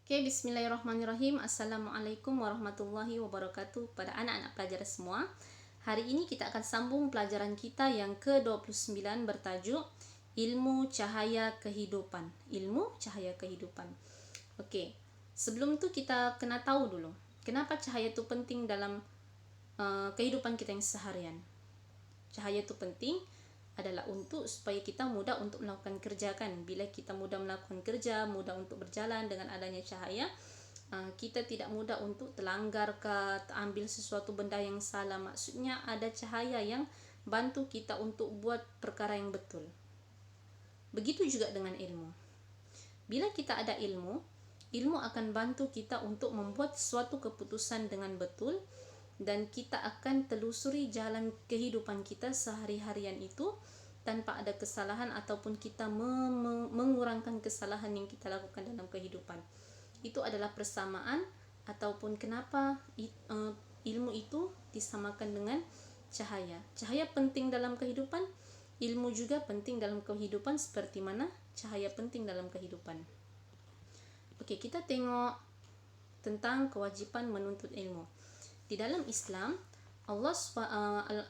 Oke, bismillahirrahmanirrahim. Assalamualaikum warahmatullahi wabarakatuh pada anak-anak pelajar semua. Hari ini kita akan sambung pelajaran kita yang ke-29 bertajuk Ilmu Cahaya Kehidupan. Ilmu Cahaya Kehidupan. Oke, sebelum itu kita kena tahu dulu, kenapa cahaya itu penting dalam kehidupan kita yang seharian. Cahaya itu penting adalah untuk supaya kita mudah untuk melakukan kerja kan. Bila kita mudah melakukan kerja, mudah untuk berjalan dengan adanya cahaya, kita tidak mudah untuk terlanggar ke ambil sesuatu benda yang salah. Maksudnya ada cahaya yang bantu kita untuk buat perkara yang betul. Begitu juga dengan ilmu. Bila kita ada ilmu, ilmu akan bantu kita untuk membuat suatu keputusan dengan betul, dan kita akan telusuri jalan kehidupan kita sehari-harian itu tanpa ada kesalahan ataupun kita mengurangkan kesalahan yang kita lakukan dalam kehidupan. Itu adalah persamaan ataupun kenapa ilmu itu disamakan dengan cahaya. Cahaya penting dalam kehidupan, ilmu juga penting dalam kehidupan seperti mana cahaya penting dalam kehidupan. Oke, kita tengok tentang kewajiban menuntut ilmu. Di dalam Islam,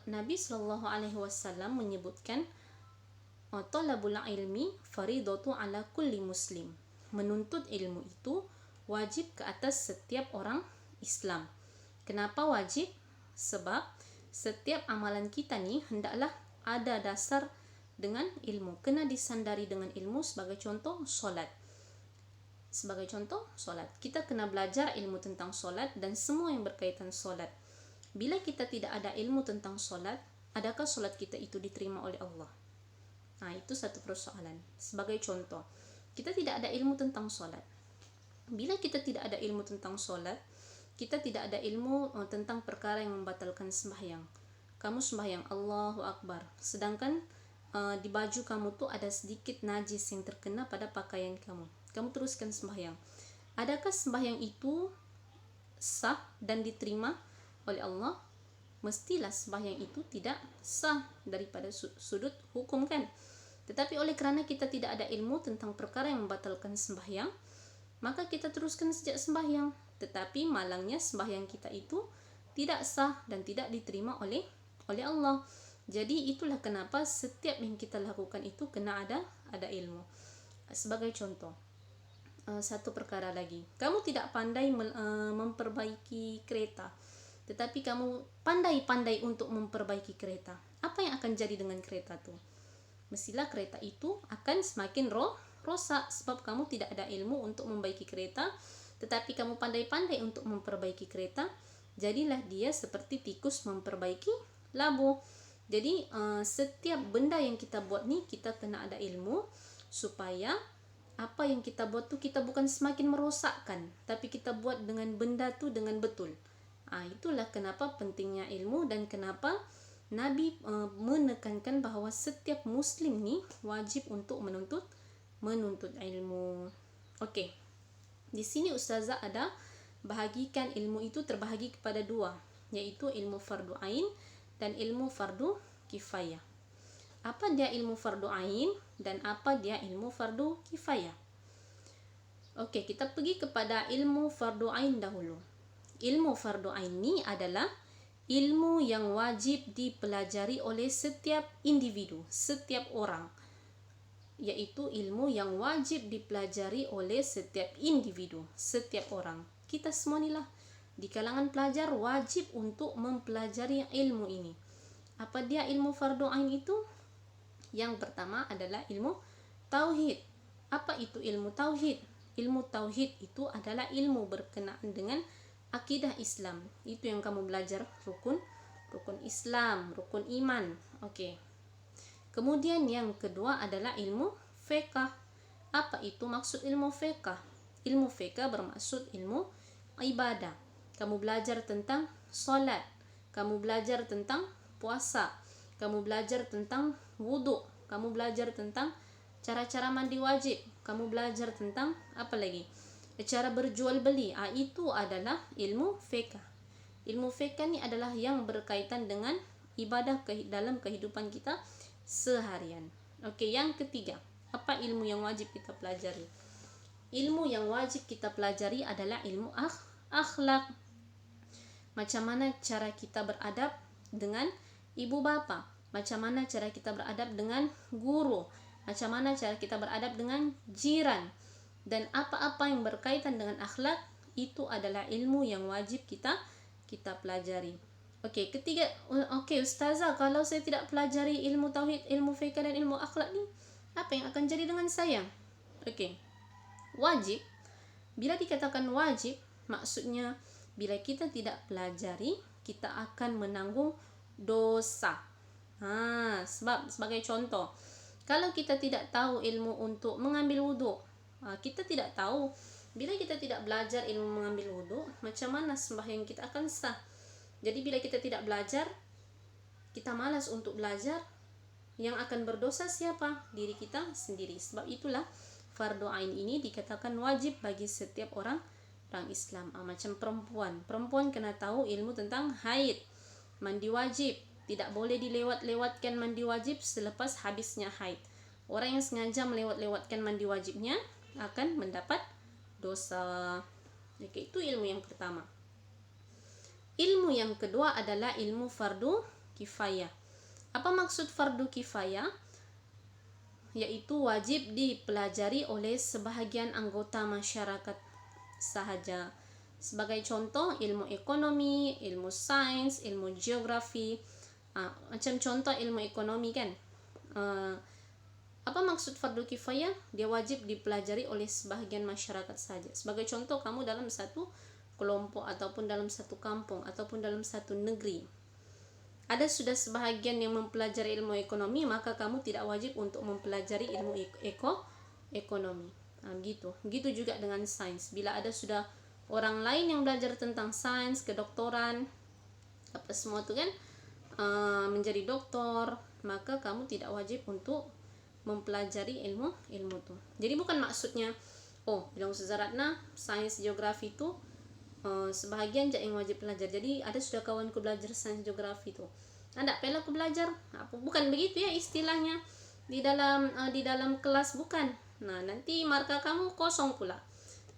Nabi Shallallahu Alaihi Wasallam menyebutkan talabul ilmi faridatu ala kulli muslim. Menuntut ilmu itu wajib ke atas setiap orang Islam. Kenapa wajib? Sebab setiap amalan kita nih hendaklah ada dasar dengan ilmu, kena disandari dengan ilmu. Sebagai contoh, solat. Kita kena belajar ilmu tentang solat dan semua yang berkaitan solat. Bila kita tidak ada ilmu tentang solat, adakah solat kita itu diterima oleh Allah? Nah, itu satu persoalan. Sebagai contoh, kita tidak ada ilmu tentang solat. Bila kita tidak ada ilmu tentang solat, kita tidak ada ilmu tentang perkara yang membatalkan sembahyang. Kamu sembahyang Allahu Akbar, sedangkan di baju kamu tuh ada sedikit najis yang terkena pada pakaian kamu teruskan sembahyang. Adakah sembahyang itu sah dan diterima oleh Allah? Mestilah sembahyang itu tidak sah daripada sudut hukum kan. Tetapi oleh kerana kita tidak ada ilmu tentang perkara yang membatalkan sembahyang, maka kita teruskan sejak sembahyang. Tetapi malangnya sembahyang kita itu tidak sah dan tidak diterima oleh Allah. Jadi itulah kenapa setiap yang kita lakukan itu kena ada ilmu. Sebagai contoh, satu perkara lagi, kamu tidak pandai memperbaiki kereta, tetapi kamu pandai-pandai untuk memperbaiki kereta. Apa yang akan jadi dengan kereta itu? Mestilah kereta itu akan semakin rosak, sebab kamu tidak ada ilmu untuk memperbaiki kereta, tetapi kamu pandai-pandai untuk memperbaiki kereta, jadilah dia seperti tikus memperbaiki labu. Jadi setiap benda yang kita buat nih, kita kena ada ilmu supaya apa yang kita buat tuh kita bukan semakin merosakkan, tapi kita buat dengan benda tuh dengan betul. Itulah kenapa pentingnya ilmu dan kenapa Nabi menekankan bahwa setiap muslim nih wajib untuk menuntut ilmu. Oke. Di sini ustazah ada bahagikan ilmu itu terbahagi kepada dua, yaitu ilmu fardu ain dan ilmu fardu kifayah. Apa dia ilmu fardu ain dan apa dia ilmu fardu kifayah? Oke, kita pergi kepada ilmu fardu ain dahulu. Ilmu fardu ain ini adalah ilmu yang wajib dipelajari oleh setiap individu, setiap orang. Yaitu ilmu yang wajib dipelajari oleh setiap individu, setiap orang. Kita semua inilah di kalangan pelajar wajib untuk mempelajari ilmu ini. Apa dia ilmu fardu ain itu? Yang pertama adalah ilmu tauhid. Apa itu ilmu tauhid? Ilmu tauhid itu adalah ilmu berkenaan dengan akidah Islam. Itu yang kamu belajar, rukun Islam, rukun iman. Oke. Kemudian yang kedua adalah ilmu fiqh. Apa itu maksud ilmu fiqh? Ilmu fiqh bermaksud ilmu ibadah. Kamu belajar tentang solat, kamu belajar tentang puasa, kamu belajar tentang wudhu, kamu belajar tentang cara-cara mandi wajib, kamu belajar tentang apa lagi? Cara berjual beli. Itu adalah ilmu fiqh. Ilmu fiqh ini adalah yang berkaitan dengan ibadah dalam kehidupan kita seharian. Oke, yang ketiga, apa ilmu yang wajib kita pelajari? ilmu yang wajib kita pelajari adalah ilmu akhlak. Macam mana cara kita beradab dengan ibu bapa, macam mana cara kita beradab dengan guru, macam mana cara kita beradab dengan jiran, dan apa-apa yang berkaitan dengan akhlak itu adalah ilmu yang wajib kita pelajari. Okey, ketiga, okey ustazah, kalau saya tidak pelajari ilmu tauhid, ilmu fiqh dan ilmu akhlak ni, apa yang akan jadi dengan saya? Okey. Wajib, bila dikatakan wajib, maksudnya bila kita tidak pelajari, kita akan menanggung dosa. Sebab sebagai contoh, kalau kita tidak tahu ilmu untuk mengambil wuduk, kita tidak tahu, bila kita tidak belajar ilmu mengambil wuduk, macam mana sembahyang kita akan sah. Jadi bila kita tidak belajar, kita malas untuk belajar, yang akan berdosa siapa? Diri kita sendiri. Sebab itulah fardu ain ini dikatakan wajib bagi setiap orang Islam. Macam perempuan kena tahu ilmu tentang haid, mandi wajib, tidak boleh dilewat-lewatkan mandi wajib selepas habisnya haid. Orang yang sengaja melewat-lewatkan mandi wajibnya akan mendapat dosa. Oke, itu ilmu yang pertama. Ilmu yang kedua adalah ilmu fardu kifayah. Apa maksud fardu kifayah? Yaitu wajib dipelajari oleh sebahagian anggota masyarakat sahaja. Sebagai contoh, ilmu ekonomi, ilmu sains, ilmu geografi. Macam contoh ilmu ekonomi kan. Apa maksud fardu kifayah? Dia wajib dipelajari oleh sebahagian masyarakat saja. Sebagai contoh, kamu dalam satu kelompok ataupun dalam satu kampung ataupun dalam satu negeri, ada sudah sebahagian yang mempelajari ilmu ekonomi, maka kamu tidak wajib untuk mempelajari ilmu ekonomi. Begitu juga dengan sains. Bila ada sudah orang lain yang belajar tentang sains, kedokteran, apa semua itu kan, menjadi doktor, maka kamu tidak wajib untuk mempelajari ilmu itu. Jadi bukan maksudnya, bilang Ustazah Ratna, sains geografi itu sebahagian je yang wajib belajar. Jadi ada sudah kawanku belajar sains geografi itu, anda pernah aku belajar, bukan begitu ya istilahnya di dalam kelas, bukan. Nanti markah kamu kosong pula.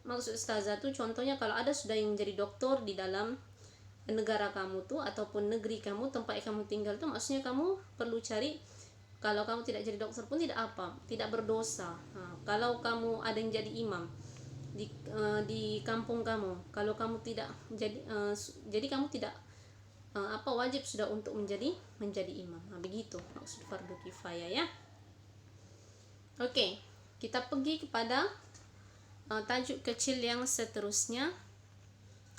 Maksud Ustazah tuh contohnya, kalau ada sudah yang menjadi doktor di dalam negara kamu tuh ataupun negeri kamu, tempat kamu tinggal tuh, maksudnya kamu perlu cari. Kalau kamu tidak jadi dokter pun tidak berdosa. Kalau kamu ada yang jadi imam di kampung kamu, kalau kamu tidak jadi kamu tidak wajib sudah untuk menjadi imam. Begitu maksud fardu kifayah ya. Oke, kita pergi kepada tajuk kecil yang seterusnya.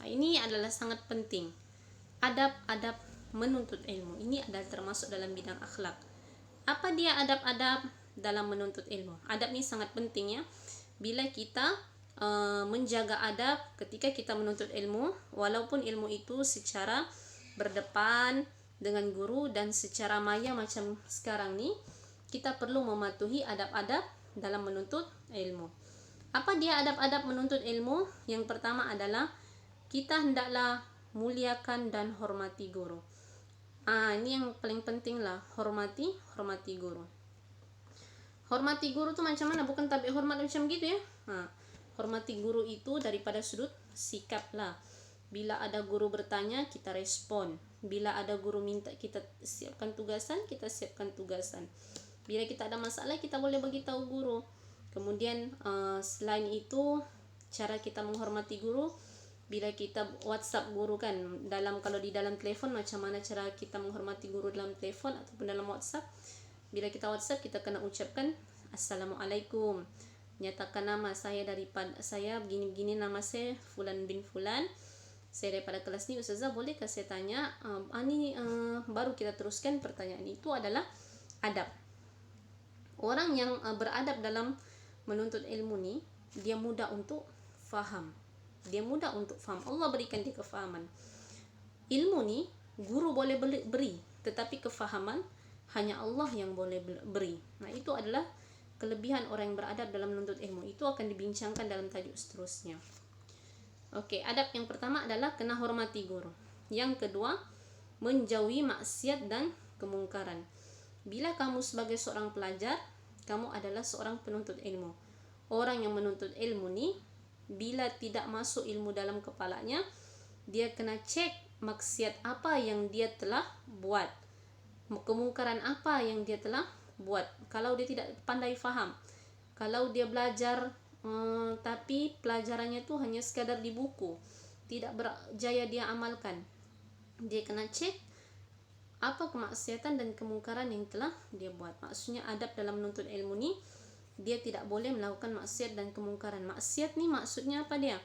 Ini adalah sangat penting. Adab-adab menuntut ilmu. Ini adalah termasuk dalam bidang akhlak. Apa dia adab-adab dalam menuntut ilmu? Adab ini sangat penting ya. Bila kita menjaga adab ketika kita menuntut ilmu, walaupun ilmu itu secara berdepan dengan guru dan secara maya macam sekarang nih, kita perlu mematuhi adab-adab dalam menuntut ilmu. Apa dia adab-adab menuntut ilmu? Yang pertama adalah kita hendaklah muliakan dan hormati guru. Ini yang paling penting lah, hormati guru. Hormati guru tuh macam mana? Bukan tabi hormat macam gitu ya. Hormati guru itu daripada sudut sikap lah. Bila ada guru bertanya, kita respon. Bila ada guru minta kita siapkan tugasan, kita siapkan tugasan. Bila kita ada masalah, kita boleh bagi tahu guru. Kemudian selain itu, cara kita menghormati guru, bila kita WhatsApp guru kan, kalau di dalam telepon, macam mana cara kita menghormati guru dalam telepon ataupun dalam WhatsApp. Bila kita WhatsApp, kita kena ucapkan Assalamualaikum, nyatakan nama saya, daripada saya begini-begini, nama saya Fulan bin Fulan, saya daripada kelas ni, Ustazah bolehkah saya tanya, baru kita teruskan pertanyaan. Itu adalah adab. Orang yang beradab dalam menuntut ilmu ni, dia mudah untuk faham. Allah berikan dia kefahaman. Ilmu ni guru boleh beri, tetapi kefahaman hanya Allah yang boleh beri. Itu adalah kelebihan orang yang beradab dalam menuntut ilmu. Itu akan dibincangkan dalam tajuk seterusnya. Oke, adab yang pertama adalah kena hormati guru. Yang kedua, menjauhi maksiat dan kemungkaran. Bila kamu sebagai seorang pelajar, kamu adalah seorang penuntut ilmu. orang yang menuntut ilmu ni, bila tidak masuk ilmu dalam kepalanya, dia kena cek maksiat apa yang dia telah buat, kemungkaran apa yang dia telah buat. Kalau dia tidak pandai faham, kalau dia belajar tapi pelajarannya tu hanya sekadar di buku, tidak berjaya dia amalkan, dia kena cek apa kemaksiatan dan kemungkaran yang telah dia buat. Maksudnya adab dalam menuntut ilmu ni, dia tidak boleh melakukan maksiat dan kemungkaran. Maksiat ni maksudnya apa dia?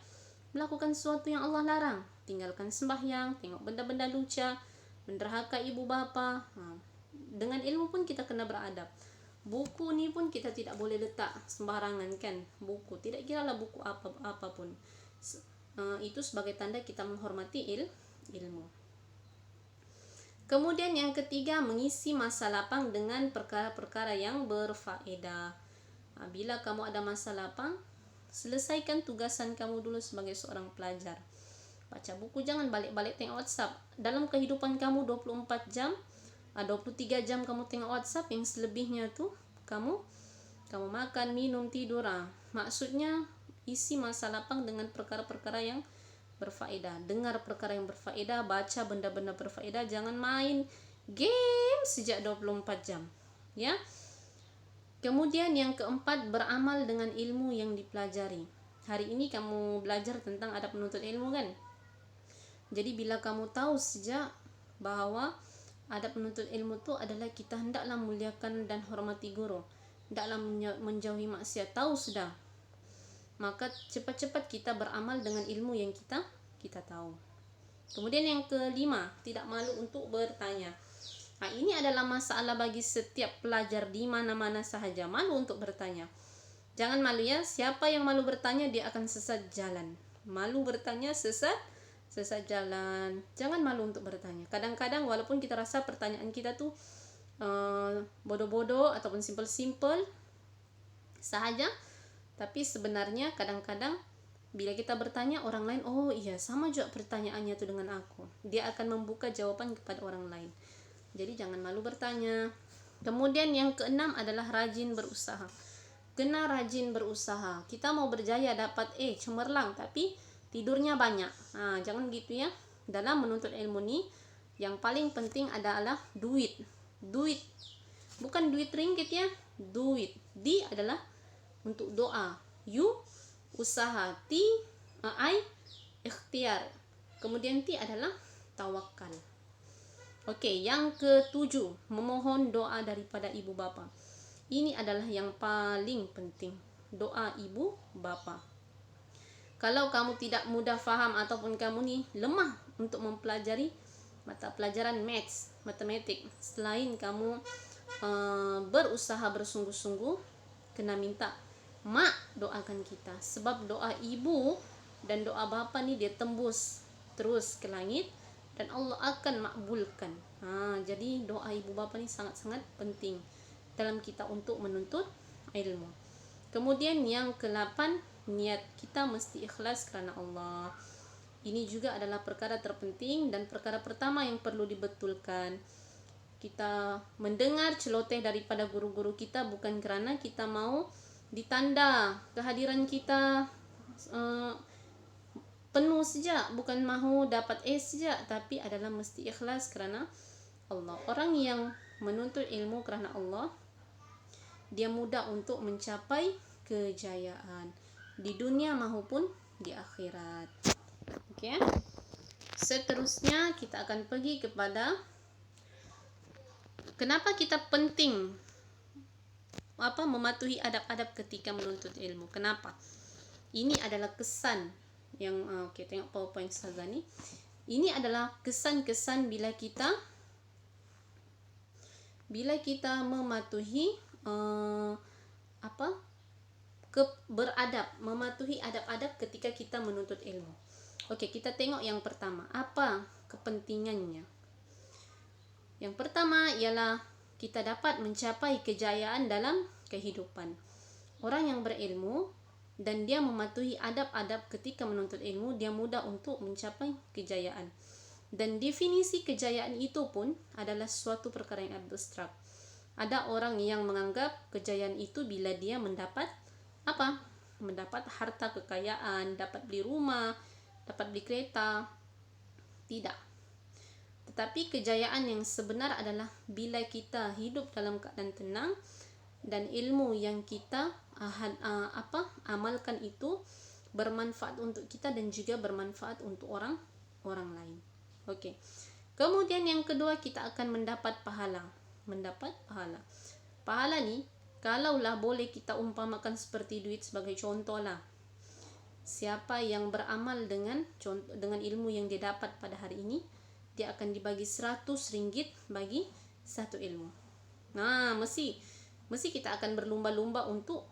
Melakukan sesuatu yang Allah larang, tinggalkan sembahyang, tengok benda-benda lucu, menderhaka ibu bapa. Dengan ilmu pun kita kena beradab. Buku ni pun kita tidak boleh letak sembarangan kan. Buku, tidak kiralah buku apapun. Itu sebagai tanda kita menghormati ilmu. Kemudian yang ketiga, mengisi masa lapang dengan perkara-perkara yang berfaedah. Bila kamu ada masa lapang, selesaikan tugasan kamu dulu sebagai seorang pelajar. Baca buku, jangan balik-balik tengok WhatsApp. Dalam kehidupan kamu 24 jam, 23 jam kamu tengok WhatsApp, yang selebihnya tu kamu makan, minum, tidur. Maksudnya isi masa lapang dengan perkara-perkara yang berfaedah. Dengar perkara yang berfaedah, baca benda-benda berfaedah, jangan main game sejak 24 jam. Ya. Kemudian yang keempat, beramal dengan ilmu yang dipelajari. Hari ini kamu belajar tentang adab menuntut ilmu kan? Jadi bila kamu tahu sejak bahwa adab menuntut ilmu itu adalah kita hendaklah muliakan dan hormati guru, hendaklah menjauhi maksiat, tahu sudah, maka cepat-cepat kita beramal dengan ilmu yang kita tahu. Kemudian yang kelima, tidak malu untuk bertanya. Ini adalah masalah bagi setiap pelajar di mana-mana sahaja, malu untuk bertanya. Jangan malu ya, siapa yang malu bertanya dia akan sesat jalan. Malu bertanya sesat jalan. Jangan malu untuk bertanya. Kadang-kadang walaupun kita rasa pertanyaan kita tuh bodoh-bodoh ataupun simple-simple sahaja, tapi sebenarnya kadang-kadang bila kita bertanya, orang lain, oh iya sama juga pertanyaannya tuh dengan aku. Dia akan membuka jawaban kepada orang lain. Jadi jangan malu bertanya. Kemudian yang keenam adalah rajin berusaha. Kena rajin berusaha. Kita mau berjaya dapat cemerlang tapi tidurnya banyak. Jangan gitu ya. Dalam menuntut ilmu ni, yang paling penting adalah duit. Duit. Bukan duit ringgit ya. Duit. Di adalah untuk doa. You usaha. Ikhtiar. Kemudian ti adalah tawakal. Okey, yang ketujuh, memohon doa daripada ibu bapa. Ini adalah yang paling penting, doa ibu bapa. Kalau kamu tidak mudah faham ataupun kamu ni lemah untuk mempelajari mata pelajaran maths, matematik, selain kamu berusaha bersungguh-sungguh, kena minta mak doakan kita. Sebab doa ibu dan doa bapa ni dia tembus terus ke langit dan Allah akan makbulkan. Jadi doa ibu bapa ni sangat-sangat penting dalam kita untuk menuntut ilmu. Kemudian yang ke-8, niat kita mesti ikhlas kerana Allah. Ini juga adalah perkara terpenting dan perkara pertama yang perlu dibetulkan. Kita mendengar celoteh daripada guru-guru kita bukan kerana kita mau ditanda kehadiran kita penuh saja, bukan mahu dapat saja, tapi adalah mesti ikhlas kerana Allah. Orang yang menuntut ilmu kerana Allah, dia mudah untuk mencapai kejayaan di dunia maupun di akhirat. Okey. Seterusnya kita akan pergi kepada kenapa kita penting mematuhi adab-adab ketika menuntut ilmu. Kenapa? Ini adalah kesan yang tengok PowerPoint sahaja ni. Ini adalah kesan-kesan bila kita mematuhi beradab, mematuhi adab-adab ketika kita menuntut ilmu. Okey, kita tengok yang pertama, apa kepentingannya. Yang pertama ialah kita dapat mencapai kejayaan dalam kehidupan. Orang yang berilmu dan dia mematuhi adab-adab ketika menuntut ilmu, dia mudah untuk mencapai kejayaan. Dan definisi kejayaan itu pun adalah suatu perkara yang abstrak. Ada orang yang menganggap kejayaan itu bila dia mendapat mendapat harta kekayaan, dapat beli rumah, dapat beli kereta. Tidak. Tetapi kejayaan yang sebenar adalah bila kita hidup dalam keadaan tenang dan ilmu yang kita amalkan itu bermanfaat untuk kita dan juga bermanfaat untuk orang lain. Oke. Kemudian yang kedua, kita akan mendapat pahala. Pahala nih, kalaulah boleh kita umpamakan seperti duit sebagai contoh lah. Siapa yang beramal dengan ilmu yang dia dapat pada hari ini, dia akan dibagi 100 ringgit bagi satu ilmu. Nah, mesti kita akan berlumba-lumba untuk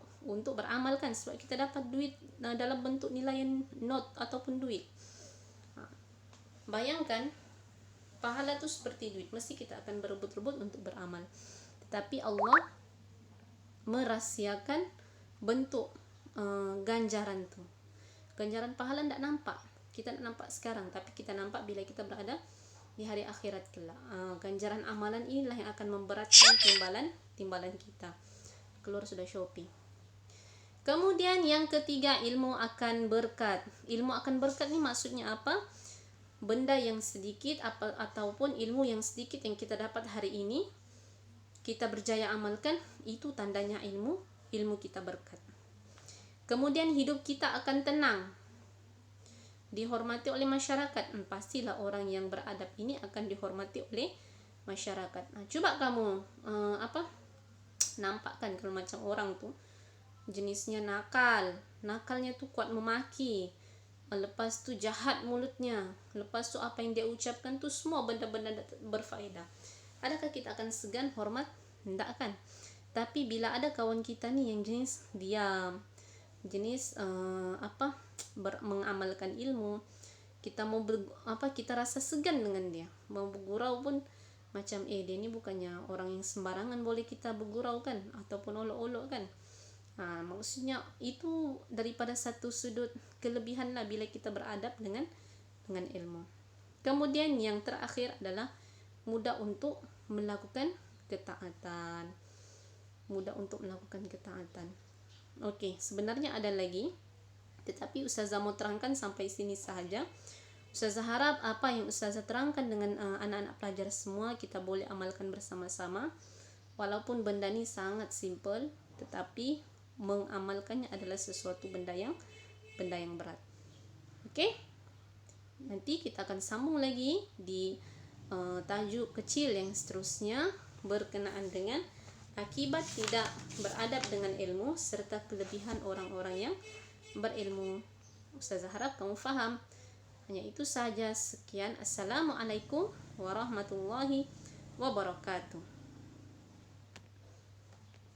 beramalkan, sebab kita dapat duit dalam bentuk nilai note ataupun duit. Bayangkan, pahala itu seperti duit, mesti kita akan berebut-rebut untuk beramal. Tetapi Allah merahasiakan bentuk ganjaran itu. Ganjaran pahala tidak nampak, kita tidak nampak sekarang, tapi kita nampak bila kita berada di hari akhirat kelak. Ganjaran amalan inilah yang akan memberatkan timbalan kita. Keluar sudah Shopee. Kemudian yang ketiga, ilmu akan berkat. Ilmu akan berkat ini maksudnya apa? Benda yang sedikit ataupun ilmu yang sedikit yang kita dapat hari ini, kita berjaya amalkan, itu tandanya ilmu kita berkat. Kemudian hidup kita akan tenang, dihormati oleh masyarakat. Pastilah orang yang beradab ini akan dihormati oleh masyarakat. Coba kamu nampakkan kalau macam orang tuh jenisnya nakalnya tuh kuat memaki, lepas tu jahat mulutnya, lepas tu apa yang dia ucapkan tu semua benda-benda berfaedah. Adakah kita akan segan hormat? Tidak akan. Tapi bila ada kawan kita nih yang jenis diam, jenis mengamalkan ilmu, kita mau kita rasa segan dengan dia, mau bergurau pun macam dia ni bukannya orang yang sembarangan boleh kita bergurau kan, ataupun olok-olok kan. Maksudnya itu daripada satu sudut kelebihan lah bila kita beradab dengan ilmu. Kemudian yang terakhir adalah mudah untuk melakukan ketaatan. Okey, sebenarnya ada lagi, tetapi Ustazah mau terangkan sampai sini sahaja. Ustazah harap apa yang Ustazah terangkan dengan anak-anak pelajar semua kita boleh amalkan bersama-sama. Walaupun benda ni sangat simple, tetapi mengamalkannya adalah sesuatu benda yang berat. Okey? Nanti kita akan sambung lagi di tajuk kecil yang seterusnya berkenaan dengan akibat tidak beradab dengan ilmu serta kelebihan orang-orang yang berilmu. Ustazah harap kamu faham. Hanya itu saja. Sekian. Assalamualaikum warahmatullahi wabarakatuh.